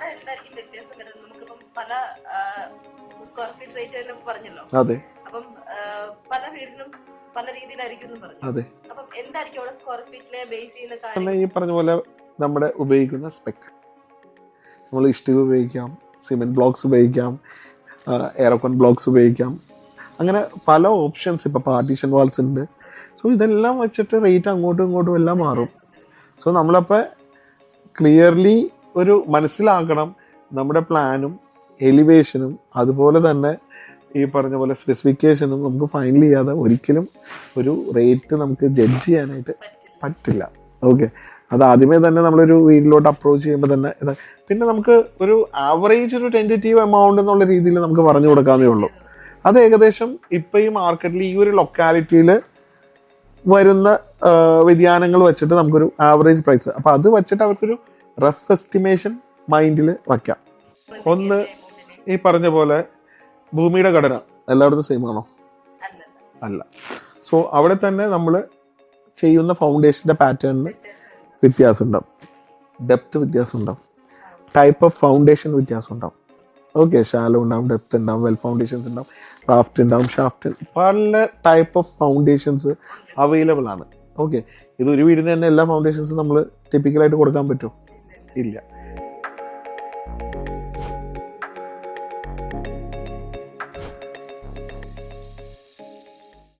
അവിടെ എന്തായിരിക്കും വ്യത്യാസം വരുന്നത്? നമുക്കിപ്പം പല സ്ക്വയർ ഫീറ്റ് റേറ്റ് പറഞ്ഞല്ലോ. അതെ. അപ്പം പല വീടിനും പല രീതിയിലായിരിക്കും പറഞ്ഞു. അതെ. അപ്പം എന്തായിരിക്കും അവിടെ സ്ക്വയർ ഫീറ്റിനെ ബേസ് ചെയ്യുന്ന കാര്യം? ഈ പറഞ്ഞ പോലെ നമ്മുടെ ഉപയോഗിക്കുന്ന സ്പെക്, നമ്മൾ ഇഷ്ടിക ഉപയോഗിക്കാം, സിമെന്റ് ബ്ലോക്സ് ഉപയോഗിക്കാം, എയറോക്കോൺ ബ്ലോക്സ് ഉപയോഗിക്കാം, അങ്ങനെ പല ഓപ്ഷൻസ്. ഇപ്പോൾ പാർട്ടീഷൻ വാൾസ് ഉണ്ട്. സോ ഇതെല്ലാം വെച്ചിട്ട് റേറ്റ് അങ്ങോട്ടും ഇങ്ങോട്ടും എല്ലാം മാറും. സോ നമ്മളപ്പോൾ ക്ലിയർലി ഒരു മനസ്സിലാക്കണം നമ്മുടെ പ്ലാനും എലിവേഷനും അതുപോലെ തന്നെ ഈ പറഞ്ഞ പോലെ സ്പെസിഫിക്കേഷനും നമുക്ക് ഫൈനൽ ചെയ്യാതെ ഒരിക്കലും ഒരു റേറ്റ് നമുക്ക് ജഡ്ജ് ചെയ്യാനായിട്ട് പറ്റില്ല. ഓക്കെ, അത് ആദ്യമേ തന്നെ നമ്മളൊരു വീട്ടിലോട്ട് അപ്രോച്ച് ചെയ്യുമ്പോൾ തന്നെ പിന്നെ നമുക്ക് ഒരു ആവറേജ് ഒരു ടെൻറ്റേറ്റീവ് എമൗണ്ട് എന്നുള്ള രീതിയിൽ നമുക്ക് പറഞ്ഞു കൊടുക്കാവുന്നേ ഉള്ളൂ. അത് ഏകദേശം ഇപ്പം ഈ മാർക്കറ്റിൽ ഈ ഒരു ലൊക്കാലിറ്റിയിൽ വരുന്ന വ്യതിയാനങ്ങൾ വെച്ചിട്ട് നമുക്കൊരു ആവറേജ് പ്രൈസ്, അപ്പോൾ അത് വെച്ചിട്ട് അവർക്കൊരു റഫ് എസ്റ്റിമേഷൻ മൈൻഡിൽ വയ്ക്കാം. ഒന്ന്, ഈ പറഞ്ഞ പോലെ ഭൂമിയുടെ ഘടന എല്ലായിടത്തും സെയിം ആണോ? അല്ല. സോ അവിടെ തന്നെ നമ്മൾ ചെയ്യുന്ന ഫൗണ്ടേഷൻ്റെ പാറ്റേണിന് വ്യത്യാസം ഉണ്ടാവും, ഡെപ്ത് വ്യത്യാസം ഉണ്ടാവും, ടൈപ്പ് ഓഫ് ഫൗണ്ടേഷൻ വ്യത്യാസം ഉണ്ടാവും. ഓക്കെ, ഷാലോ ഉണ്ടാവും, ഡെപ്ത് ഉണ്ടാവും, വെൽ ഫൗണ്ടേഷൻസ് ഉണ്ടാവും, റാഫ്റ്റ് ഉണ്ടാവും, ഷാഫ്റ്റ്, പല ടൈപ്പ് ഓഫ് ഫൗണ്ടേഷൻസ് അവൈലബിൾ ആണ്. ഓക്കെ, ഇത് ഒരു വീടിന് തന്നെ എല്ലാ ഫൗണ്ടേഷൻസും നമ്മൾ ടിപ്പിക്കലായിട്ട് കൊടുക്കാൻ പറ്റുമോ? ഇല്ല.